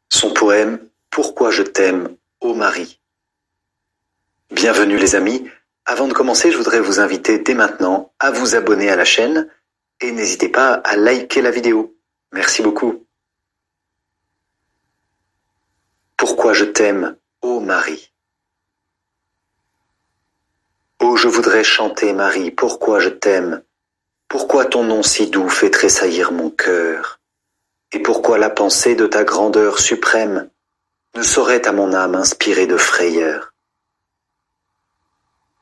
Son poème « Pourquoi je t'aime, ô Marie ». Bienvenue les amis, avant de commencer je voudrais vous inviter dès maintenant à vous abonner à la chaîne et n'hésitez pas à liker la vidéo. Merci beaucoup. Pourquoi je t'aime, ô Marie. Oh, je voudrais chanter Marie, pourquoi je t'aime, pourquoi ton nom si doux fait tressaillir mon cœur, et pourquoi la pensée de ta grandeur suprême ne saurait à mon âme inspirer de frayeur.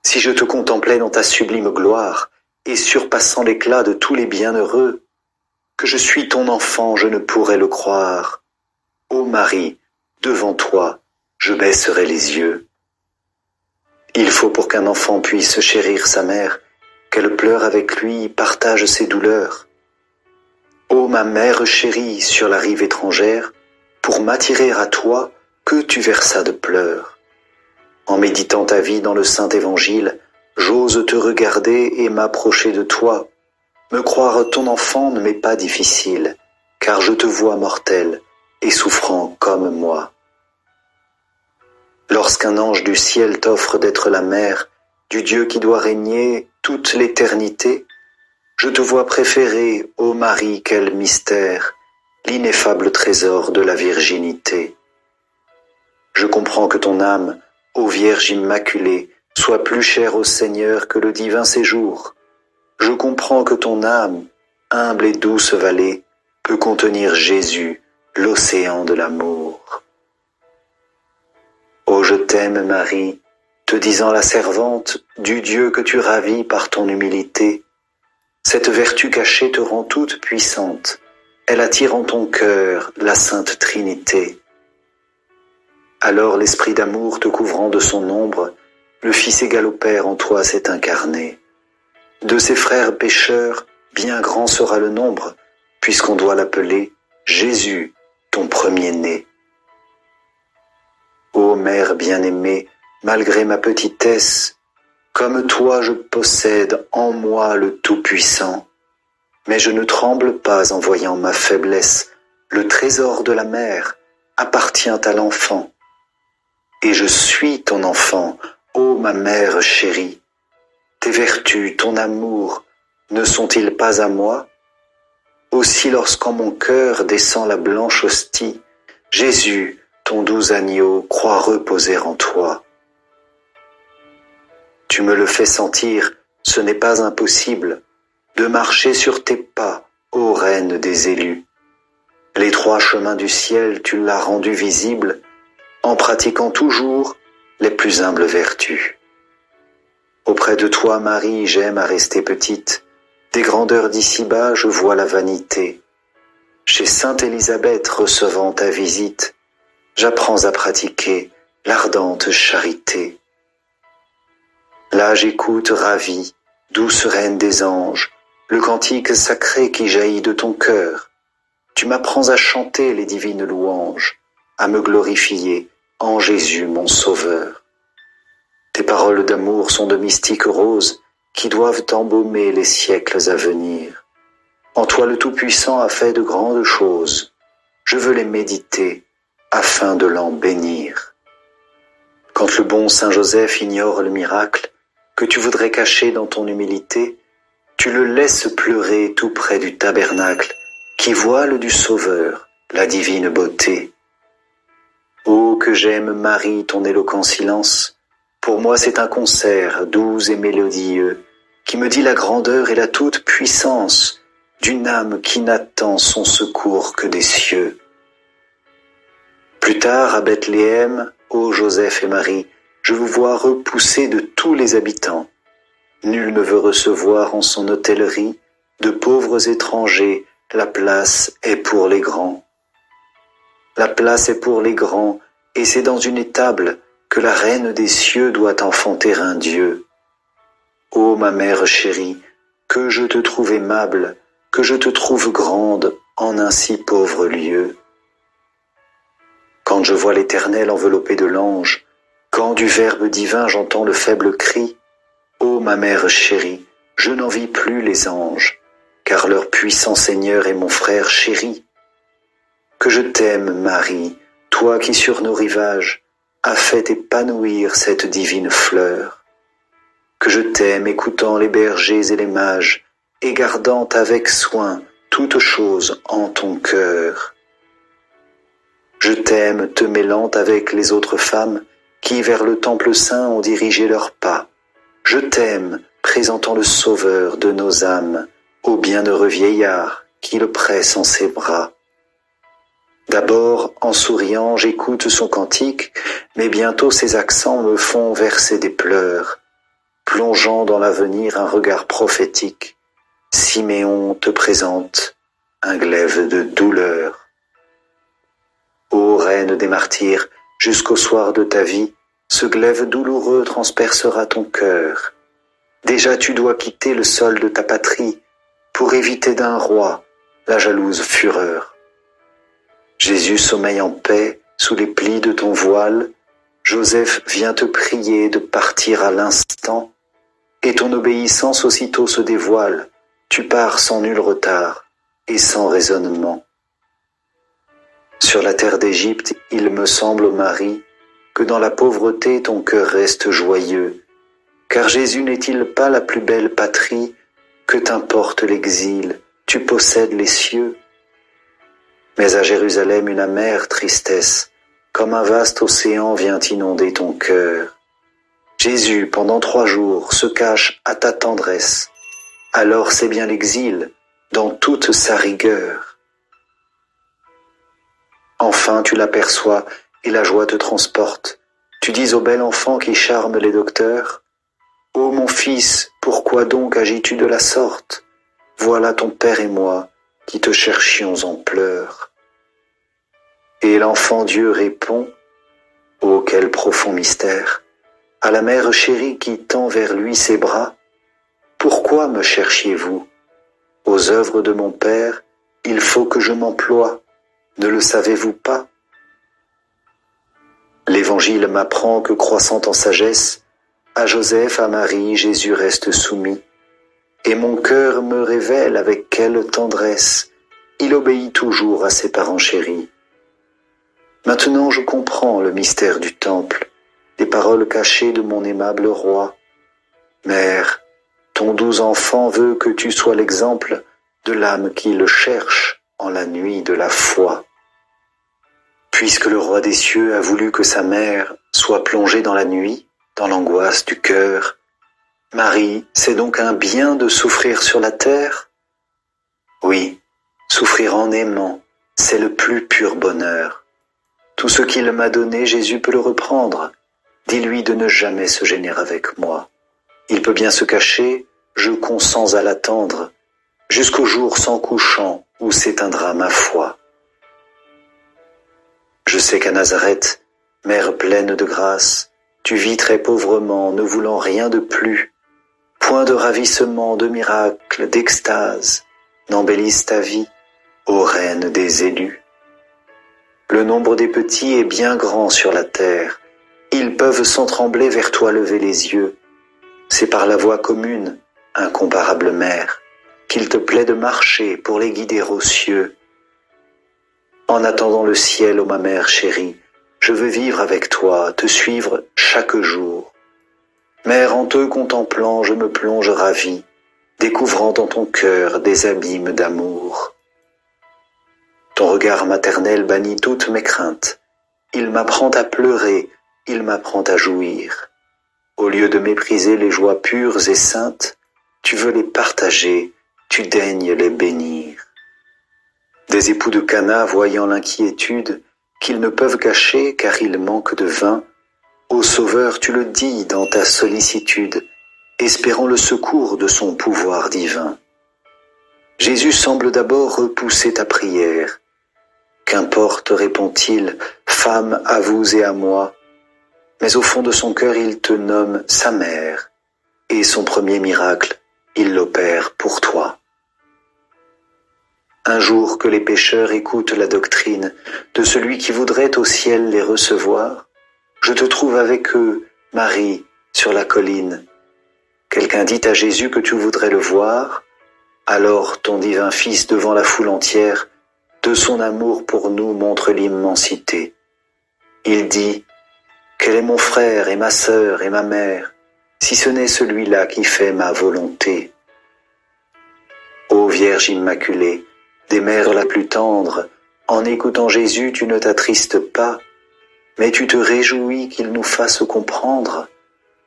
Si je te contemplais dans ta sublime gloire, et surpassant l'éclat de tous les bienheureux, que je suis ton enfant, je ne pourrais le croire. Ô Marie, devant toi, je baisserai les yeux. Il faut pour qu'un enfant puisse chérir sa mère, qu'elle pleure avec lui, partage ses douleurs. Ô ma mère chérie sur la rive étrangère, pour m'attirer à toi, que tu versas de pleurs. En méditant ta vie dans le saint évangile, j'ose te regarder et m'approcher de toi. Me croire ton enfant ne m'est pas difficile, car je te vois mortel et souffrant comme moi. Lorsqu'un ange du ciel t'offre d'être la mère du Dieu qui doit régner toute l'éternité, je te vois préférer, ô Marie, quel mystère, l'ineffable trésor de la virginité. Je comprends que ton âme, ô Vierge immaculée, soit plus chère au Seigneur que le divin séjour. Je comprends que ton âme, humble et douce vallée, peut contenir Jésus, l'océan de l'amour. Ô je t'aime Marie, te disant la servante du Dieu que tu ravis par ton humilité. Cette vertu cachée te rend toute puissante, elle attire en ton cœur la Sainte Trinité. Alors l'Esprit d'amour te couvrant de son ombre, le Fils égal au Père en toi s'est incarné. De ses frères pécheurs, bien grand sera le nombre, puisqu'on doit l'appeler Jésus, ton premier-né. Ô Mère bien-aimée, malgré ma petitesse, comme toi je possède en moi le Tout-Puissant, mais je ne tremble pas en voyant ma faiblesse, le trésor de la mère appartient à l'enfant. Et je suis ton enfant, ô ma mère chérie. Tes vertus, ton amour, ne sont-ils pas à moi? Aussi lorsqu'en mon cœur descend la blanche hostie, Jésus, ton doux agneau, croit reposer en toi. Tu me le fais sentir, ce n'est pas impossible, de marcher sur tes pas, ô reine des élus. Les trois chemins du ciel, tu l'as rendu visible, en pratiquant toujours les plus humbles vertus. Auprès de toi, Marie, j'aime à rester petite, des grandeurs d'ici-bas, je vois la vanité. Chez sainte Élisabeth, recevant ta visite, j'apprends à pratiquer l'ardente charité. Là j'écoute ravi, douce reine des anges, le cantique sacré qui jaillit de ton cœur. Tu m'apprends à chanter les divines louanges, à me glorifier en Jésus mon Sauveur. Tes paroles d'amour sont de mystiques roses qui doivent embaumer les siècles à venir. En toi le Tout-Puissant a fait de grandes choses, je veux les méditer afin de l'en bénir. Quand le bon Saint Joseph ignore le miracle que tu voudrais cacher dans ton humilité, tu le laisses pleurer tout près du tabernacle qui voile du Sauveur la divine beauté. Ô que j'aime Marie ton éloquent silence, pour moi c'est un concert doux et mélodieux qui me dit la grandeur et la toute-puissance d'une âme qui n'attend son secours que des cieux. Plus tard à Bethléem, ô Joseph et Marie, je vous vois repoussés de tous les habitants. Nul ne veut recevoir en son hôtellerie de pauvres étrangers, la place est pour les grands. La place est pour les grands, et c'est dans une étable que la reine des cieux doit enfanter un Dieu. Ô ma mère chérie, que je te trouve aimable, que je te trouve grande en un si pauvre lieu. Quand je vois l'Éternel enveloppé de l'ange, quand du Verbe divin j'entends le faible cri, ô ma mère chérie, je n'envie plus les anges, car leur puissant Seigneur est mon frère chéri. Que je t'aime, Marie, toi qui sur nos rivages as fait épanouir cette divine fleur. Que je t'aime, écoutant les bergers et les mages, et gardant avec soin toutes choses en ton cœur. Je t'aime, te mêlant avec les autres femmes qui vers le temple saint ont dirigé leurs pas. Je t'aime, présentant le Sauveur de nos âmes au bienheureux vieillard qui le presse en ses bras. D'abord, en souriant, j'écoute son cantique, mais bientôt ses accents me font verser des pleurs, plongeant dans l'avenir un regard prophétique. Siméon te présente un glaive de douleur. Ô reine des martyrs, jusqu'au soir de ta vie, ce glaive douloureux transpercera ton cœur. Déjà tu dois quitter le sol de ta patrie pour éviter d'un roi la jalouse fureur. Jésus sommeille en paix sous les plis de ton voile. Joseph vient te prier de partir à l'instant, et ton obéissance aussitôt se dévoile. Tu pars sans nul retard et sans raisonnement. Sur la terre d'Égypte, il me semble, Marie, que dans la pauvreté ton cœur reste joyeux, car Jésus n'est-il pas la plus belle patrie? Que t'importe l'exil, tu possèdes les cieux. Mais à Jérusalem une amère tristesse, comme un vaste océan vient inonder ton cœur. Jésus, pendant 3 jours, se cache à ta tendresse. Alors c'est bien l'exil, dans toute sa rigueur. Enfin tu l'aperçois, et la joie te transporte. Tu dis au bel enfant qui charme les docteurs, « Ô mon fils, pourquoi donc agis-tu de la sorte? Voilà ton père et moi, qui te cherchions en pleurs. » Et l'enfant Dieu répond, « Oh, quel profond mystère! À la mère chérie qui tend vers lui ses bras, pourquoi me cherchiez-vous? Aux œuvres de mon Père, il faut que je m'emploie, ne le savez-vous pas? L'Évangile m'apprend que croissant en sagesse, à Joseph, à Marie, Jésus reste soumis, et mon cœur me révèle avec quelle tendresse il obéit toujours à ses parents chéris. Maintenant je comprends le mystère du temple, les paroles cachées de mon aimable roi. Mère, ton doux enfant veut que tu sois l'exemple de l'âme qui le cherche en la nuit de la foi. Puisque le roi des cieux a voulu que sa mère soit plongée dans la nuit, dans l'angoisse du cœur, Marie, c'est donc un bien de souffrir sur la terre? Oui, souffrir en aimant, c'est le plus pur bonheur. Tout ce qu'il m'a donné, Jésus peut le reprendre. Dis-lui de ne jamais se gêner avec moi. Il peut bien se cacher, je consens à l'attendre, jusqu'au jour sans couchant où s'éteindra ma foi. Je sais qu'à Nazareth, mère pleine de grâce, tu vis très pauvrement, ne voulant rien de plus. Point de ravissement, de miracle, d'extase n'embellissent ta vie, ô reine des élus. Le nombre des petits est bien grand sur la terre. Ils peuvent sans trembler vers toi lever les yeux. C'est par la voie commune, incomparable mère, qu'il te plaît de marcher pour les guider aux cieux. En attendant le ciel, ô ma mère chérie, je veux vivre avec toi, te suivre chaque jour. Mère, en te contemplant, je me plonge ravi, découvrant dans ton cœur des abîmes d'amour. Ton regard maternel bannit toutes mes craintes. Il m'apprend à pleurer, il m'apprend à jouir. Au lieu de mépriser les joies pures et saintes, tu veux les partager, tu daignes les bénir. Des époux de Cana, voyant l'inquiétude qu'ils ne peuvent cacher car ils manquent de vin, ô Sauveur, tu le dis dans ta sollicitude, espérant le secours de son pouvoir divin. Jésus semble d'abord repousser ta prière. Qu'importe, répond-il, femme à vous et à moi, mais au fond de son cœur il te nomme sa mère, et son premier miracle, il l'opère pour toi. Un jour que les pécheurs écoutent la doctrine de celui qui voudrait au ciel les recevoir, je te trouve avec eux, Marie, sur la colline. Quelqu'un dit à Jésus que tu voudrais le voir, alors ton divin Fils devant la foule entière de son amour pour nous montre l'immensité. Il dit, quel est mon frère et ma sœur et ma mère, si ce n'est celui-là qui fait ma volonté? Ô Vierge Immaculée, des mères la plus tendre, en écoutant Jésus, tu ne t'attristes pas, mais tu te réjouis qu'il nous fasse comprendre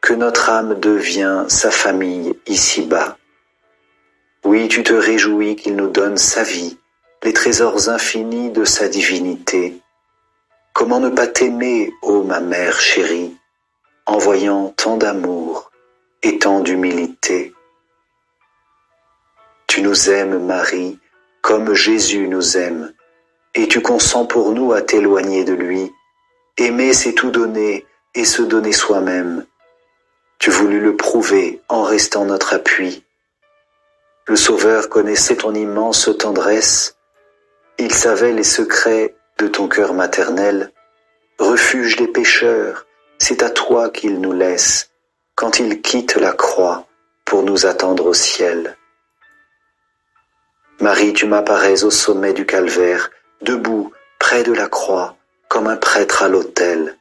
que notre âme devient sa famille ici-bas. Oui, tu te réjouis qu'il nous donne sa vie, les trésors infinis de sa divinité. Comment ne pas t'aimer, ô ma mère chérie, en voyant tant d'amour et tant d'humilité? Tu nous aimes, Marie, comme Jésus nous aime, et tu consens pour nous à t'éloigner de lui. Aimer, c'est tout donner et se donner soi-même. Tu voulus le prouver en restant notre appui. Le Sauveur connaissait ton immense tendresse. Il savait les secrets de ton cœur maternel. Refuge des pécheurs, c'est à toi qu'il nous laisse, quand il quitte la croix pour nous attendre au ciel. Marie, tu m'apparais au sommet du calvaire, debout, près de la croix, comme un prêtre à l'autel,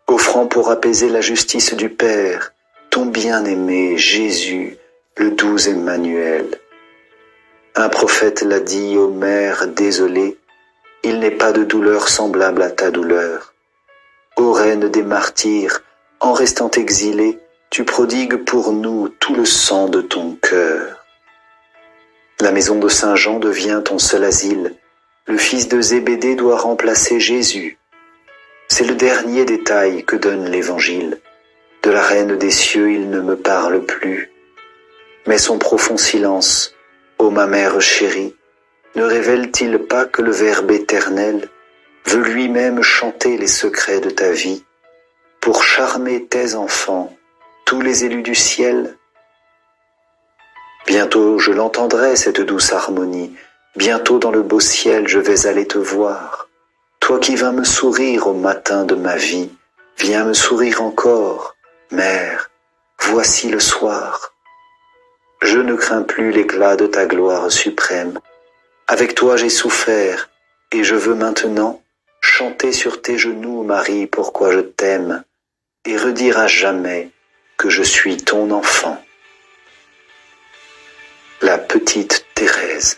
offrant pour apaiser la justice du Père, ton bien-aimé Jésus, le doux Emmanuel. Un prophète l'a dit aux mères désolées, il n'est pas de douleur semblable à ta douleur. Ô reine des martyrs, en restant exilée, tu prodigues pour nous tout le sang de ton cœur. La maison de Saint Jean devient ton seul asile. Le fils de Zébédée doit remplacer Jésus. C'est le dernier détail que donne l'Évangile. De la Reine des cieux, il ne me parle plus. Mais son profond silence, ô ma mère chérie, ne révèle-t-il pas que le Verbe éternel veut lui-même chanter les secrets de ta vie pour charmer tes enfants, tous les élus du ciel? Bientôt je l'entendrai, cette douce harmonie. Bientôt dans le beau ciel je vais aller te voir. Toi qui vins me sourire au matin de ma vie, viens me sourire encore, Mère, voici le soir. Je ne crains plus l'éclat de ta gloire suprême. Avec toi j'ai souffert, et je veux maintenant chanter sur tes genoux, Marie, pourquoi je t'aime, et redire à jamais que je suis ton enfant. La petite Thérèse.